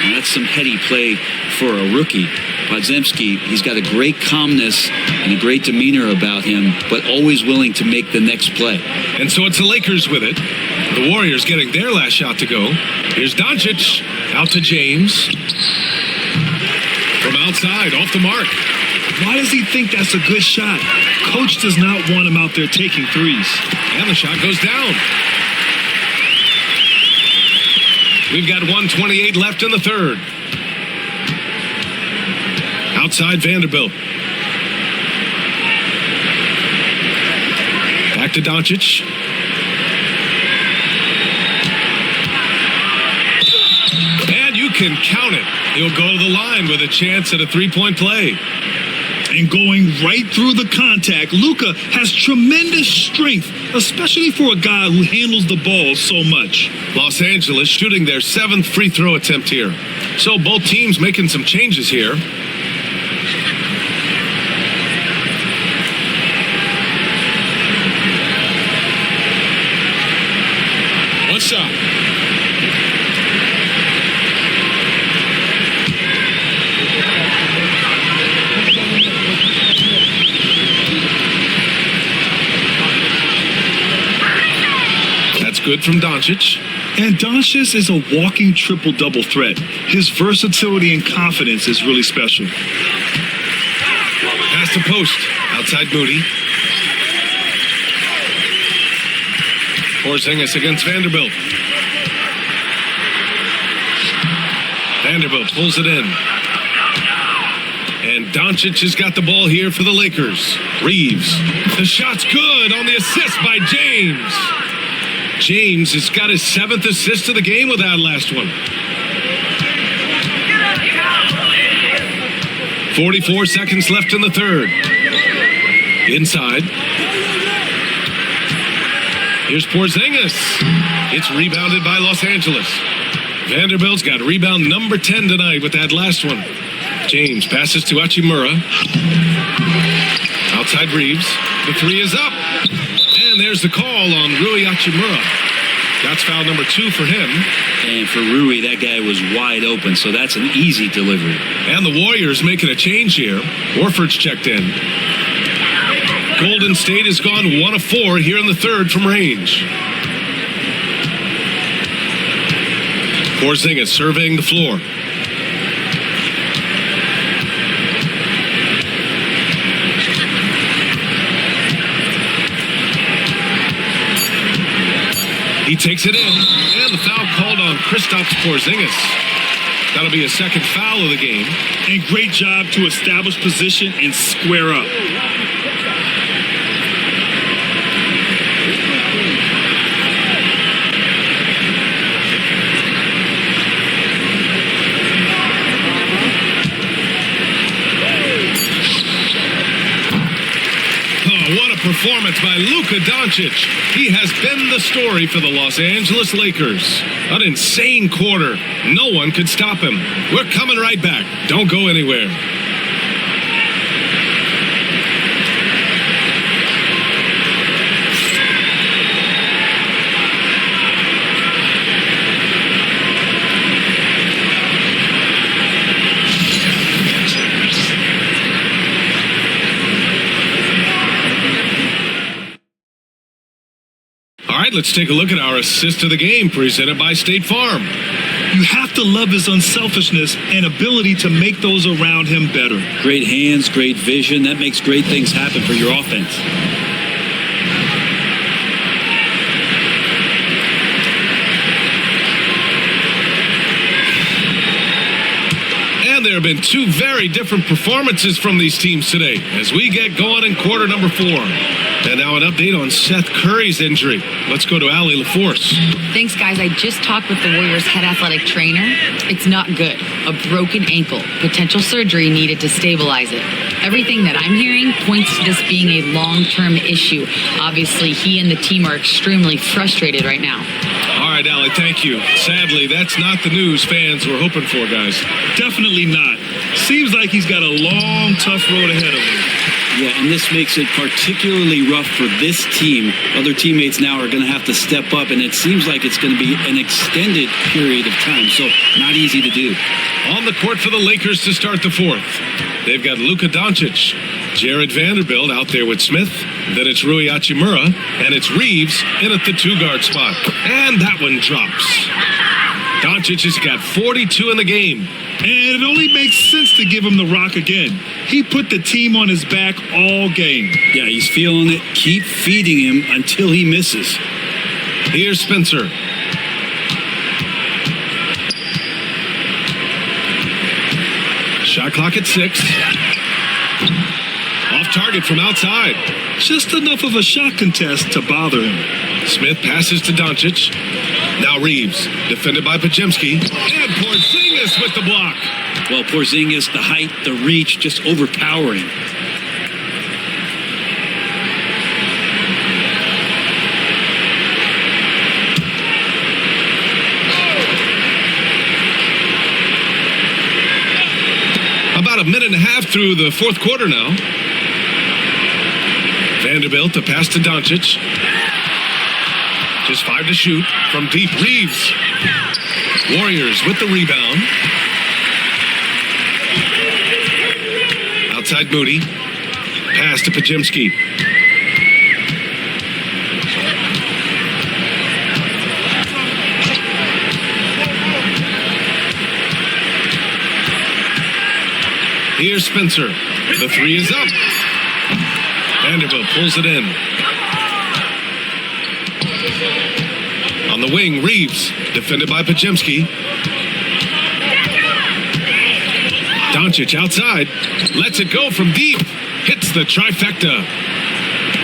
And that's some heady play for a rookie. Podziemski, he's got a great calmness and a great demeanor about him, but always willing to make the next play. And so it's the Lakers with it. The Warriors getting their last shot to go. Here's Doncic. Out to James. From outside, off the mark. Why does he think that's a good shot? Coach does not want him out there taking 3s. And the shot goes down. We've got 1:28 left in the third. Outside Vanderbilt. Back to Doncic. And you can count it. He'll go to the line with a chance at a 3-point play. And going right through the contact, Luka has tremendous strength, especially for a guy who handles the ball so much. Los Angeles shooting their 7th free throw attempt here. So both teams making some changes here. One shot. That's good from Doncic. And Doncic is a walking triple-double threat. His versatility and confidence is really special. Pass to post. Outside Moody. Porzingis against Vanderbilt. Vanderbilt pulls it in. And Doncic has got the ball here for the Lakers. Reeves. The shot's good on the assist by James. James has got his 7th assist of the game with that last one. 44 seconds left in the third. Inside. Here's Porzingis. It's rebounded by Los Angeles. Vanderbilt's got rebound number 10 tonight with that last one. James passes to Hachimura. Outside Reeves. The three is up. And there's the call on Rui Hachimura. That's foul number 2 for him. And for Rui, that guy was wide open, so that's an easy delivery. And the Warriors making a change here. Horford's checked in. Golden State has gone 1 of 4 here in the third from range. Porzingis surveying the floor. He takes it in, and the foul called on Kristaps Porzingis. That'll be a second foul of the game. And great job to establish position and square up. What a performance by Luka Doncic. He has been the story for the Los Angeles Lakers. An insane quarter. No one could stop him. We're coming right back. Don't go anywhere. All right, let's take a look at our assist of the game presented by State Farm. You have to love his unselfishness and ability to make those around him better. Great hands, great vision. That makes great things happen for your offense. And there have been 2 very different performances from these teams today as we get going in quarter number 4. And now an update on Seth Curry's injury. Let's go to Allie LaForce. Thanks, guys. I just talked with the Warriors' head athletic trainer. It's not good. A broken ankle. Potential surgery needed to stabilize it. Everything that I'm hearing points to this being a long-term issue. Obviously, he and the team are extremely frustrated right now. All right, Allie, thank you. Sadly, that's not the news fans were hoping for, guys. Definitely not. Seems like he's got a long, tough road ahead of him. Yeah, and this makes it particularly rough for this team. Other teammates now are going to have to step up, and it seems like it's going to be an extended period of time, so not easy to do. On the court for the Lakers to start the 4th. They've got Luka Doncic, Jared Vanderbilt out there with Smith. Then it's Rui Hachimura, and it's Reeves in at the 2-guard spot. And that one drops. Doncic has got 42 in the game. And it only makes sense to give him the rock again. He put the team on his back all game. Yeah, he's feeling it. Keep feeding him until he misses. Here's Spencer. Shot clock at 6. Off target from outside. Just enough of a shot contest to bother him. Smith passes to Doncic. Now Reeves, defended by Podziemski. And Porzingis with the block. Well, Porzingis, the height, the reach, just overpowering. About a minute and a half through the 4th quarter now. Vanderbilt, the pass to Doncic. Just 5 to shoot from deep. Reeves. Warriors with the rebound. Outside Moody. Pass to Podziemski. Here's Spencer. The 3 is up. Vanderbilt pulls it in. On the wing, Reeves, defended by Podziemski. Doncic outside, lets it go from deep, hits the trifecta.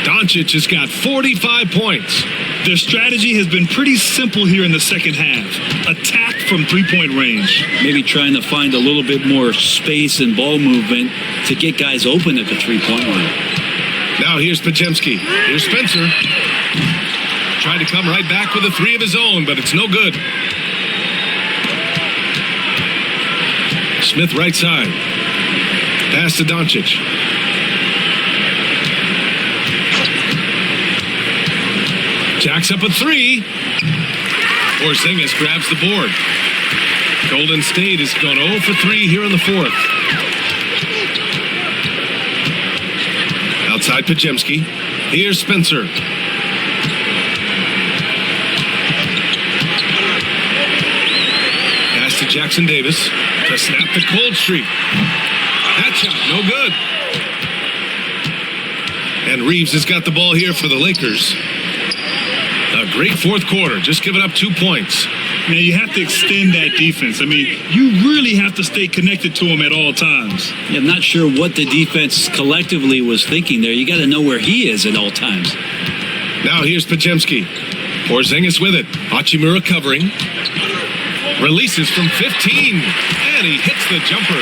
Doncic has got 45 points. Their strategy has been pretty simple here in the second half. Attack from 3-point range. Maybe trying to find a little bit more space and ball movement to get guys open at the 3-point line. Now here's Podziemski. Here's Spencer. tried to come right back with a three of his own, but it's no good. Smith right side. Pass to Doncic. Jacks up a three. Porzingis grabs the board. Golden State has gone 0 for 3 here in the fourth. Outside Podziemski. Here's Spencer. Pass to Jackson Davis to snap the cold streak. That shot, no good. And Reeves has got the ball here for the Lakers. A great fourth quarter, just giving up 2 points. Now, you have to extend that defense. I mean, you really have to stay connected to him at all times. Yeah, I'm not sure what the defense collectively was thinking there. You got to know where he is at all times. Now here's Podziemski. Porzingis with it. Hachimura covering. Releases from 15. And he hits the jumper.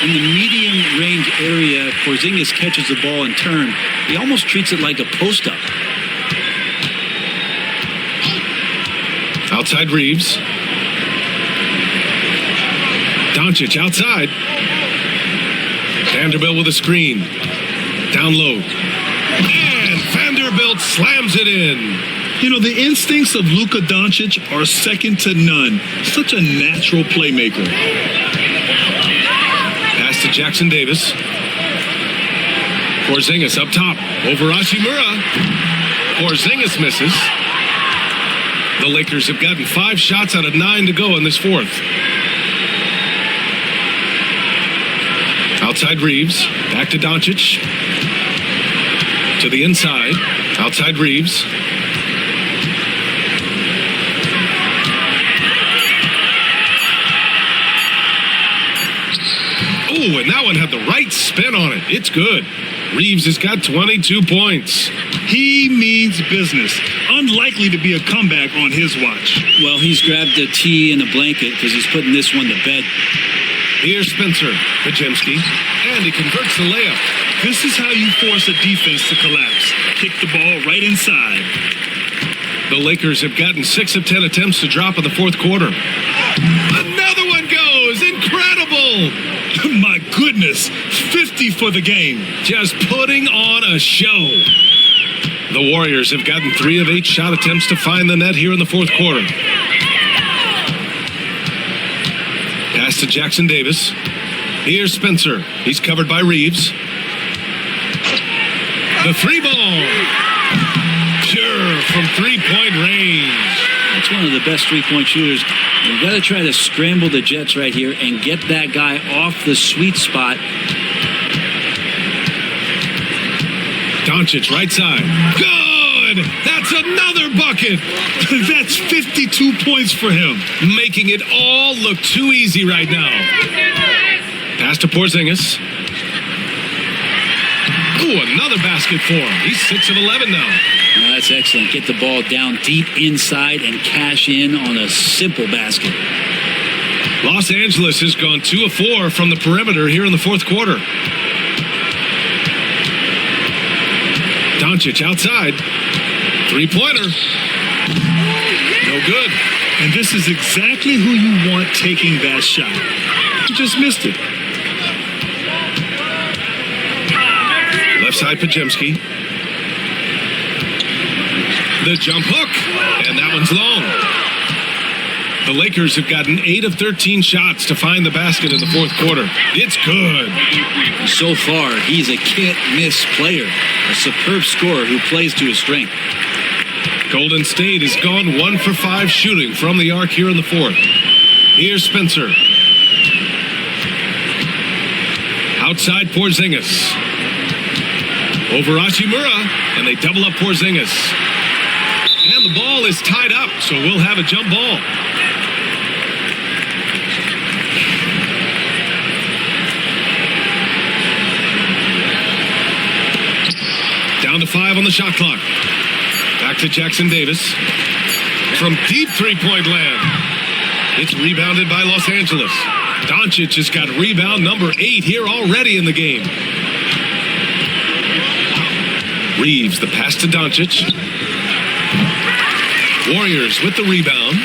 In the medium range area, Porzingis catches the ball in turn. He almost treats it like a post-up. Outside Reeves. Doncic outside. Vanderbilt with a screen. Down low. And Vanderbilt slams it in. You know, the instincts of Luka Doncic are second to none. Such a natural playmaker. Pass to Jackson Davis. Porzingis up top. Over Hachimura. Porzingis misses. The Lakers have gotten 5 shots out of 9 to go in this fourth. Outside Reeves. Back to Doncic. To the inside. Outside Reeves. Oh, and that one had the right spin on it. It's good. Reeves has got 22 points. He means business. Unlikely to be a comeback on his watch. Well, he's grabbed a tea and a blanket because he's putting this one to bed. Here's Spencer. Podziemski. And he converts the layup. This is how you force a defense to collapse. Kick the ball right inside. The Lakers have gotten 6 of 10 attempts to drop in the fourth quarter. Another one goes. Incredible. My goodness. 50 for the game. Just putting on a show. The Warriors have gotten 3 of 8 shot attempts to find the net here in the fourth quarter. Pass to Jackson Davis. Here's Spencer. He's covered by Reeves. The 3 ball. Pure from 3-point range. That's one of the best three-point shooters. You've got to try to scramble the Jets right here and get that guy off the sweet spot. Doncic right side. Good! That's another bucket! That's 52 points for him. Making it all look too easy right now. Pass to Porzingis. Ooh, another basket for him. He's 6 of 11 now. Well, that's excellent. Get the ball down deep inside and cash in on a simple basket. Los Angeles has gone 2 of 4 from the perimeter here in the fourth quarter. Doncic outside. 3-pointer. No good. And this is exactly who you want taking that shot. You just missed it. Left side Podziemski. The jump hook. And that one's long. The Lakers have gotten 8 of 13 shots to find the basket in the fourth quarter. It's good. So far, he's a can't-miss player. A superb scorer who plays to his strength. Golden State has gone 1 for 5 shooting from the arc here in the fourth. Here's Spencer. Outside Porzingis. Over Hachimura, and they double up Porzingis. And the ball is tied up, so we'll have a jump ball. Down to 5 on the shot clock. Back to Jackson Davis. From deep three-point land. It's rebounded by Los Angeles. Doncic has got rebound number 8 here already in the game. Reeves, the pass to Doncic. Warriors with the rebound.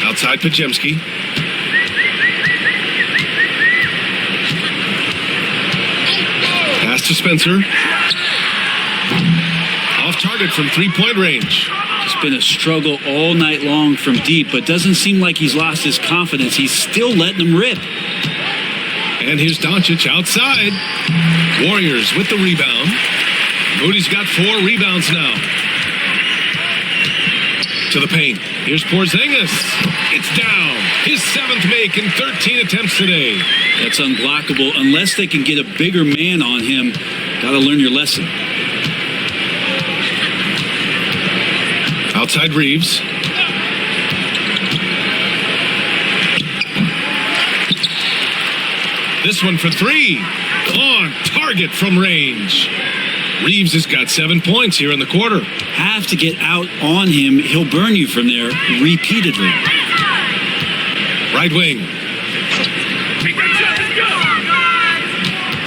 Outside Pajemski. Pass to Spencer. Off target from three-point range. It's been a struggle all night long from deep, but doesn't seem like he's lost his confidence. He's still letting them rip. And here's Doncic outside. Warriors with the rebound. Moody's got 4 rebounds now. To the paint. Here's Porzingis. It's down. His 7th make in 13 attempts today. That's unblockable unless they can get a bigger man on him. Got to learn your lesson. Outside Reeves. This one for 3. On target from range. Reeves has got 7 points here in the quarter. Have to get out on him. He'll burn you from there repeatedly. Right wing.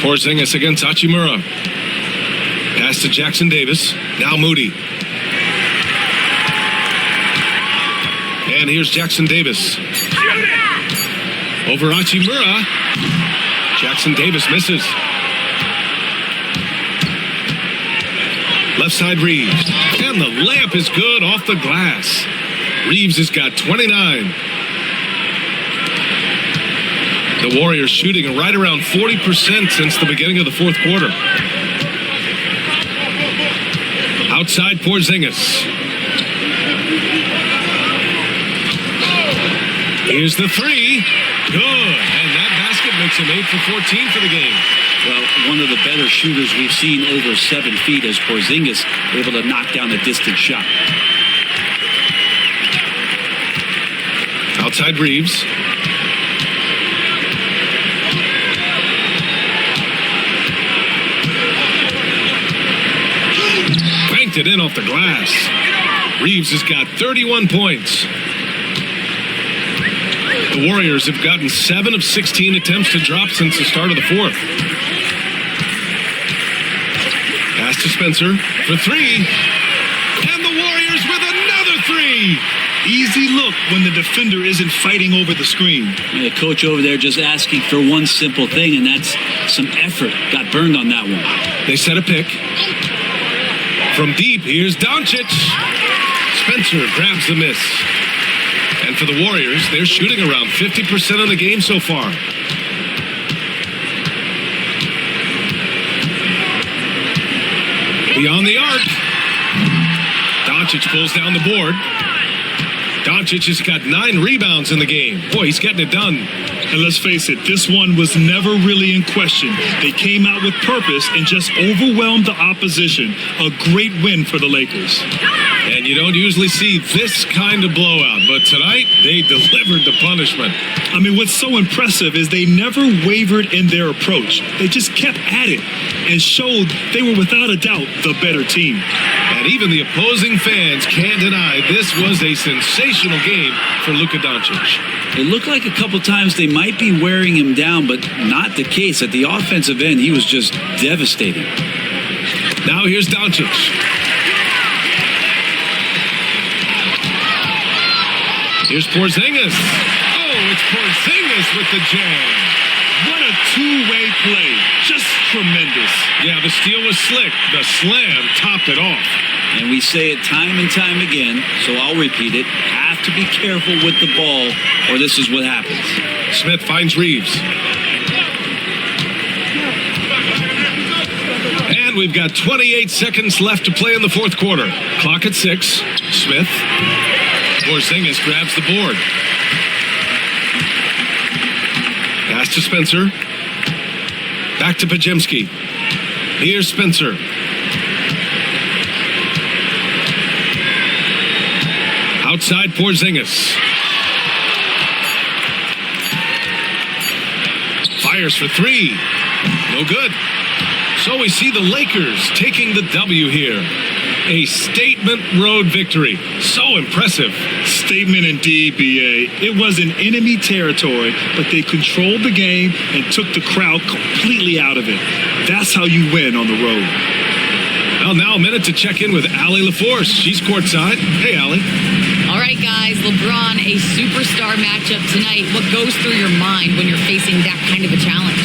Porzingis against Hachimura. Pass to Jackson Davis. Now Moody. And here's Jackson Davis. Over Hachimura. Jackson Davis misses. Left side Reeves. And the layup is good off the glass. Reeves has got 29. The Warriors shooting right around 40% since the beginning of the fourth quarter. Outside Porzingis. Here's the 3. Good. And that basket makes him 8 for 14 for the game. Well, one of the better shooters we've seen over 7 feet as Porzingis able to knock down a distant shot. Outside Reeves. Banked it in off the glass. Reeves has got 31 points. The Warriors have gotten 7 of 16 attempts to drop since the start of the fourth. Pass to Spencer for 3. And the Warriors with another 3. Easy look when the defender isn't fighting over the screen. And the coach over there just asking for one simple thing, and that's some effort. Got burned on that one. They set a pick. From deep, here's Doncic. Spencer grabs the miss. And for the Warriors, they're shooting around 50% of the game so far. Beyond the arc. Doncic pulls down the board. Doncic has got 9 rebounds in the game. Boy, he's getting it done. And let's face it, this one was never really in question. They came out with purpose and just overwhelmed the opposition. A great win for the Lakers. And you don't usually see this kind of blowout, but tonight they delivered the punishment. I mean, what's so impressive is they never wavered in their approach. They just kept at it and showed they were without a doubt the better team. And even the opposing fans can't deny this was a sensational game for Luka Doncic. It looked like a couple times they might be wearing him down, but not the case. At the offensive end, he was just devastating. Now here's Doncic. Here's Porzingis. Oh, it's Porzingis with the jam. What a two-way play. Just tremendous. Yeah, the steal was slick. The slam topped it off. And we say it time and time again, so I'll repeat it. Have to be careful with the ball, or this is what happens. Smith finds Reeves. And we've got 28 seconds left to play in the fourth quarter. Clock at 6. Smith. Porzingis grabs the board. Pass to Spencer. Back to Pajemski. Here's Spencer. Outside Porzingis. Fires for 3. No good. So we see the Lakers taking the W here. A statement road victory. So impressive. Statement indeed, B.A. It was in enemy territory, but they controlled the game and took the crowd completely out of it. That's how you win on the road. Well, now a minute to check in with Allie LaForce. She's courtside. Hey, Allie. All right, guys. LeBron, a superstar matchup tonight. What goes through your mind when you're facing that kind of a challenge?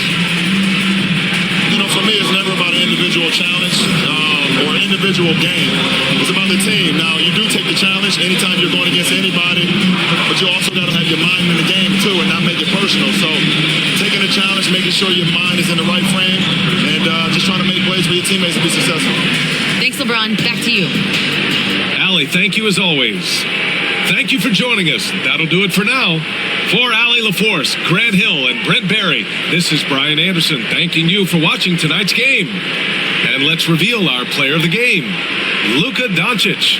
You know, for me, it's never about an individual challenge or an individual game. It's about the team. Now, you do take the challenge anytime you're going against anybody, but you also got to have your mind in the game, too, and not make it personal. So, taking the challenge, making sure your mind is in the right frame, and just trying to make plays for your teammates to be successful. Thanks, LeBron. Back to you. Allie, thank you as always. Thank you for joining us. That'll do it for now. For Allie LaForce, Grant Hill, and Brent Barry, this is Brian Anderson thanking you for watching tonight's game. And let's reveal our player of the game, Luka Doncic.